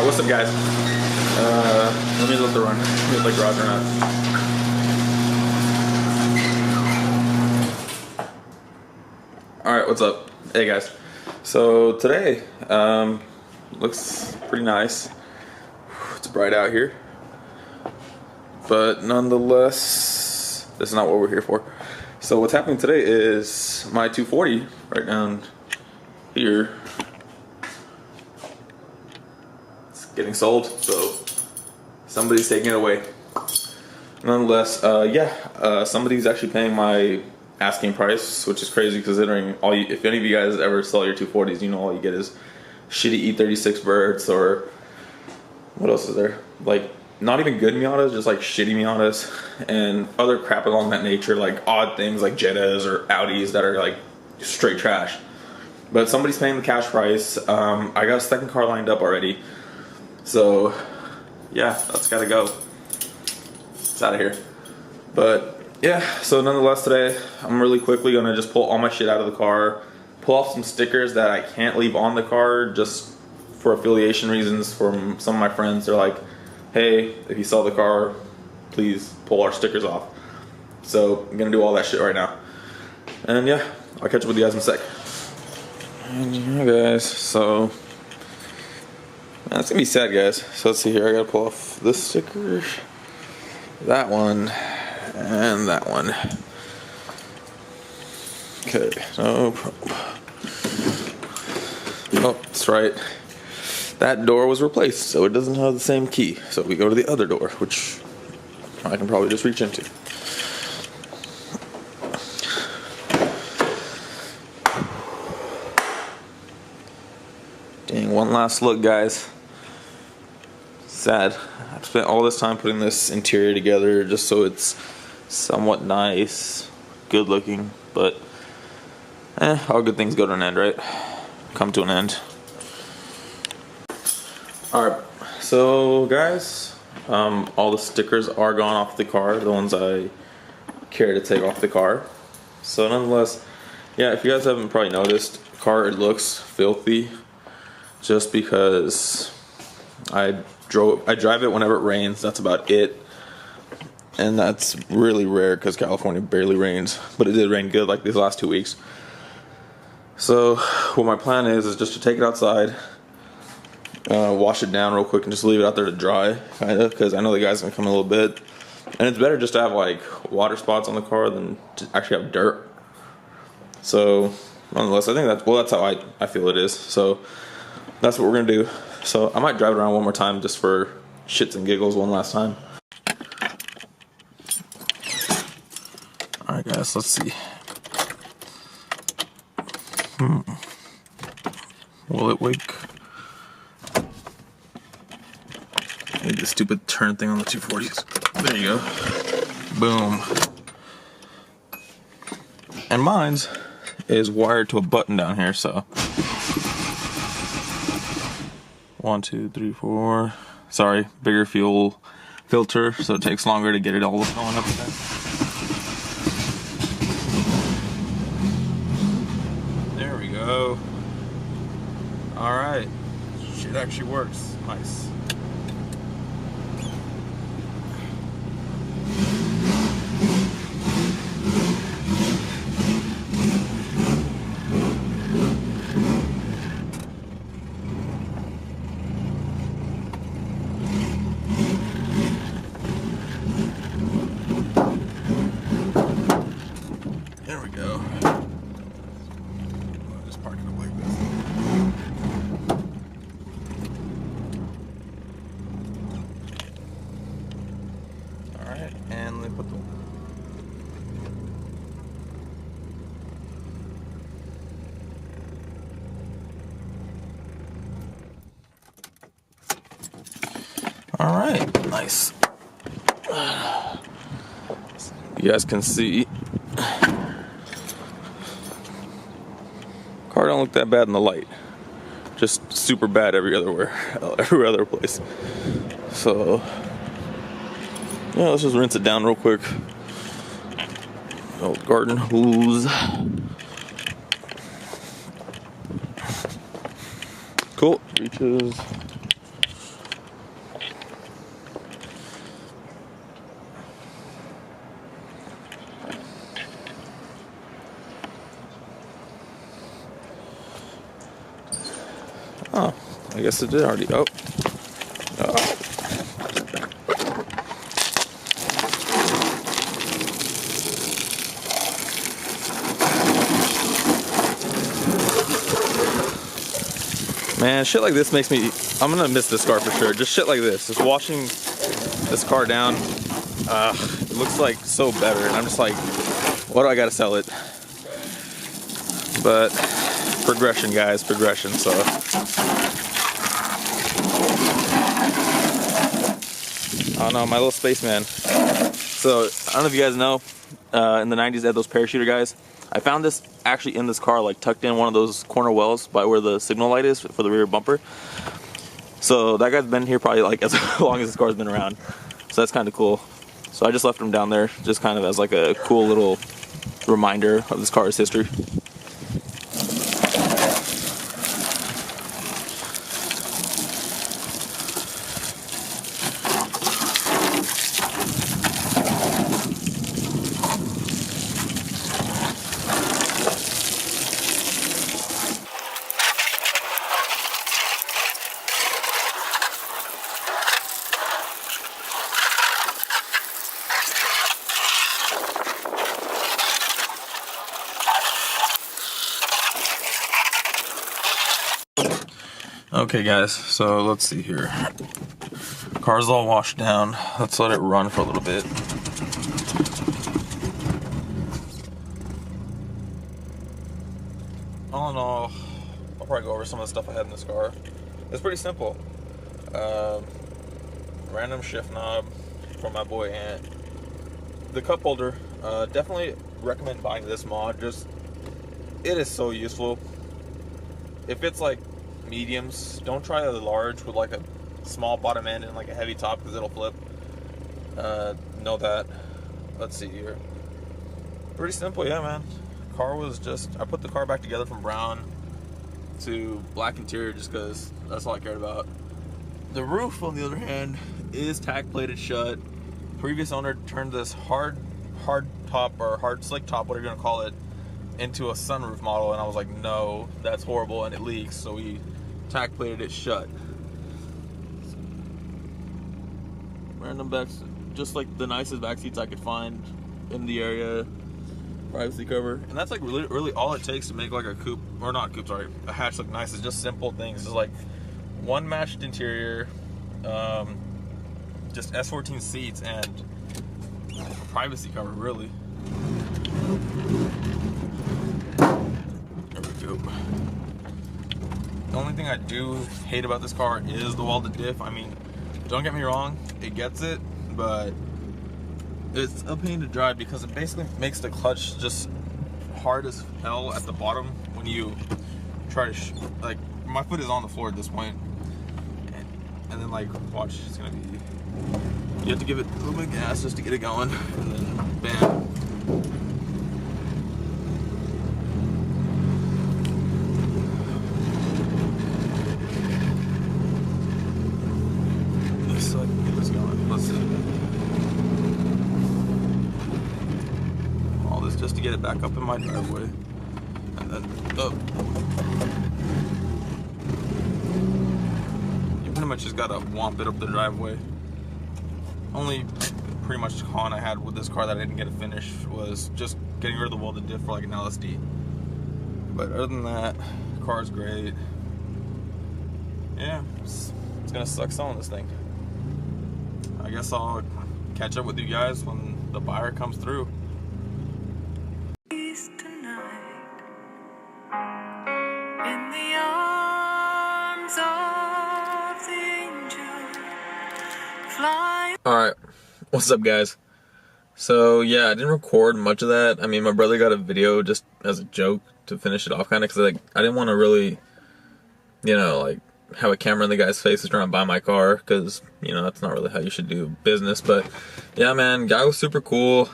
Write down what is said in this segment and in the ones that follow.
What's up, guys? Let me let the run. Let me let the garage run out. Alright, what's up? Hey, guys. So, today, looks pretty nice. It's bright out here. But, nonetheless, this is not what we're here for. So, what's happening today is my 240, right down here, getting sold, so somebody's taking it away. Nonetheless, somebody's actually paying my asking price, which is crazy considering if any of you guys ever sell your 240s, you know all you get is shitty E36 birds, or what else is there? Like, not even good Miatas, just like shitty Miatas and other crap along that nature, like odd things like Jettas or Audis that are like straight trash. But somebody's paying the cash price. I got a second car lined up already. So, yeah, that's gotta go. It's out of here. But, yeah, so nonetheless today, I'm really quickly gonna just pull all my shit out of the car, pull off some stickers that I can't leave on the car just for affiliation reasons from some of my friends. They're like, hey, if you sell the car, please pull our stickers off. So, I'm gonna do all that shit right now. And yeah, I'll catch up with you guys in a sec. And yeah, guys, so... That's gonna be sad, guys. So let's see here. I gotta pull off this sticker, that one, and that one. Okay, no problem. Oh, that's right. That door was replaced, so it doesn't have the same key. So we go to the other door, which I can probably just reach into. Dang, one last look, guys. Sad. I've spent all this time putting this interior together just so it's somewhat nice, good looking, but all good things go to an end, right? Come to an end. Alright, so guys, all the stickers are gone off the car, the ones I care to take off the car. So nonetheless, yeah, if you guys haven't probably noticed, the car, it looks filthy just because I drive it whenever it rains. That's about it, and that's really rare because California barely rains, but it did rain good like these last 2 weeks. So what my plan is just to take it outside, wash it down real quick, and just leave it out there to dry, kind of, because I know the guy's gonna come in a little bit, and it's better just to have like water spots on the car than to actually have dirt. So nonetheless, I think that's how I feel it is. So that's what we're gonna do. So I might drive it around one more time just for shits and giggles one last time. Alright guys, let's see. Will it wake? I need the stupid turn thing on the 240s. There you go. Boom. And mine's is wired to a button down here, so 1, 2, 3, 4. Sorry, bigger fuel filter, so it takes longer to get it all going up there. There we go. Alright. Shit actually works. Nice. There we go. I'll just park it up like this. Alright, and let me put the... Alright, nice. You guys can see car don't look that bad in the light, just super bad every other place. So yeah, let's just rinse it down real quick. Old garden hose. Cool. Reaches Oh, I guess it did already. Oh. Oh. Man, shit like this makes me, I'm gonna miss this car for sure. Just shit like this, just washing this car down, it looks like so better. And I'm just like, what do I gotta sell it? But progression, guys, progression. So oh no, my little spaceman. So I don't know if you guys know, in the 90s they had those parachuter guys. I found this actually in this car, like tucked in one of those corner wells by where the signal light is for the rear bumper. So that guy's been here probably like as long as this car's been around. So that's kind of cool. So I just left him down there just kind of as like a cool little reminder of this car's history. Okay guys, so let's see here. Car's all washed down. Let's let it run for a little bit. All in all, I'll probably go over some of the stuff I had in this car. It's pretty simple. Random shift knob from my boy Ant. The cup holder, definitely recommend buying this mod. Just, it is so useful. If it's like mediums, don't try a large with like a small bottom end and like a heavy top because it'll flip. Know that. Let's see here. Pretty simple, yeah, man. Car was just, I put the car back together from brown to black interior just because that's all I cared about. The roof, on the other hand, is tack plated shut. Previous owner turned this hard top or hard slick top, whatever you're gonna call it, into a sunroof model, and I was like, no, that's horrible and it leaks, so we tack plated it shut. Random backs, just like the nicest back seats I could find in the area. Privacy cover, and that's like really all it takes to make like a coupe, or not coupe, sorry, a hatch look nice. Is just simple things. It's like one matched interior, just S14 seats, and privacy cover, really. There we go. The only thing I do hate about this car is the welded diff. I mean, don't get me wrong, it gets it, but it's a pain to drive because it basically makes the clutch just hard as hell at the bottom when you try to, like, my foot is on the floor at this point. And then, like, watch, it's gonna be, you have to give it a little bit of gas just to get it going, and then bam. So I can get this going. Let's see. All this just to get it back up in my driveway, and then up. You pretty much just gotta whomp it up the driveway. Only pretty much con I had with this car that I didn't get to finish was just getting rid of the welded diff for like an LSD. But other than that, the car's great. Yeah, it's gonna suck selling this thing. I guess I'll catch up with you guys when the buyer comes through. Alright, what's up guys? So yeah, I didn't record much of that. I mean, my brother got a video just as a joke to finish it off, kind of, because like, I didn't want to really, you know, like, have a camera in the guy's face who's trying to buy my car, because, you know, that's not really how you should do business. But yeah, man, guy was super cool.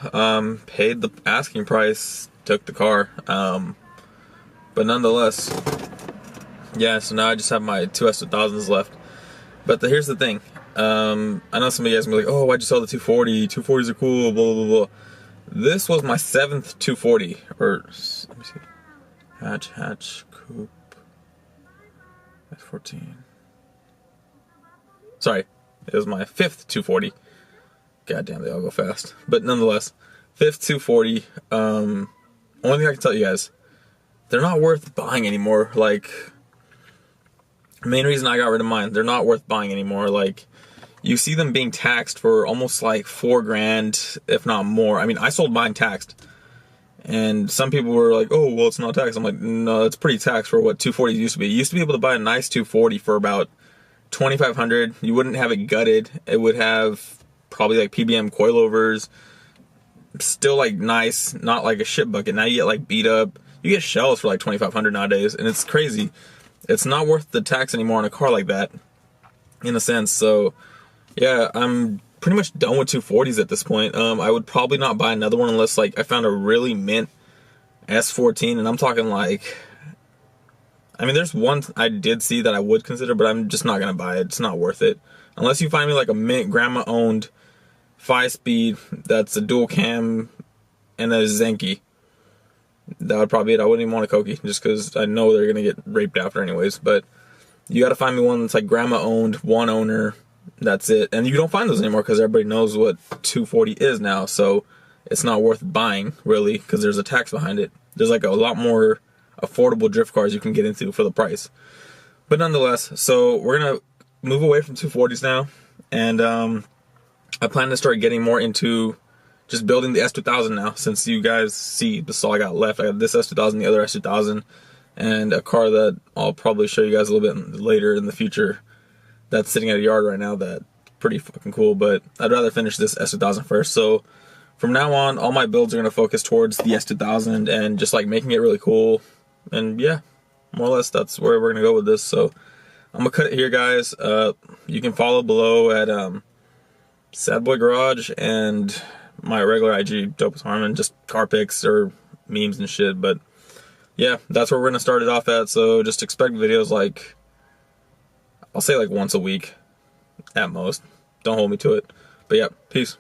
Paid the asking price, took the car. But nonetheless, yeah, so now I just have my 2 S1000s left. But here's the thing. I know some of you guys will be like, oh, why'd you sell the 240? 240s are cool, blah, blah, blah. This was my 7th 240, or, let me see, hatch, coupe. S14. Sorry, it was my fifth 240. God damn, they all go fast. But nonetheless, fifth 240. Only thing I can tell you guys, they're not worth buying anymore. Like, main reason I got rid of mine, they're not worth buying anymore. Like, you see them being taxed for almost like $4,000, if not more. I mean, I sold mine taxed. And some people were like, oh, well, it's not taxed. I'm like, no, it's pretty taxed for what 240s used to be. You used to be able to buy a nice 240 for about $2,500. You wouldn't have it gutted. It would have probably like PBM coilovers. Still like nice, not like a shit bucket. Now you get like beat up. You get shells for like $2,500 nowadays. And it's crazy. It's not worth the tax anymore on a car like that, in a sense. So, yeah, I'm pretty much done with 240s at this point. I would probably not buy another one unless like I found a really mint S14, and I'm talking like, I mean, there's one I did see that I would consider, but I'm just not gonna buy it. It's not worth it unless you find me like a mint grandma owned 5-speed that's a dual cam and a Zenki. That would probably be it. I wouldn't even want a Koki just because I know they're gonna get raped after anyways. But you got to find me one that's like grandma owned, one owner. That's it. And you don't find those anymore because everybody knows what 240 is now. So it's not worth buying, really, because there's a tax behind it. There's like a lot more affordable drift cars you can get into for the price. But nonetheless, so we're going to move away from 240s now. And I plan to start getting more into just building the S2000 now. Since you guys see, this is all I got left. I got this S2000, the other S2000, and a car that I'll probably show you guys a little bit later in the future. That's sitting at a yard right now. That's pretty fucking cool, but I'd rather finish this S2000 first. So from now on, all my builds are going to focus towards the S2000 and just like making it really cool. And yeah, more or less that's where we're going to go with this. So I'm going to cut it here, guys. You can follow below at Sad Boy Garage and my regular IG, Dopest Harmon, just car pics or memes and shit. But yeah, that's where we're going to start it off at. So just expect videos like, I'll say like once a week at most. Don't hold me to it. But yeah, peace.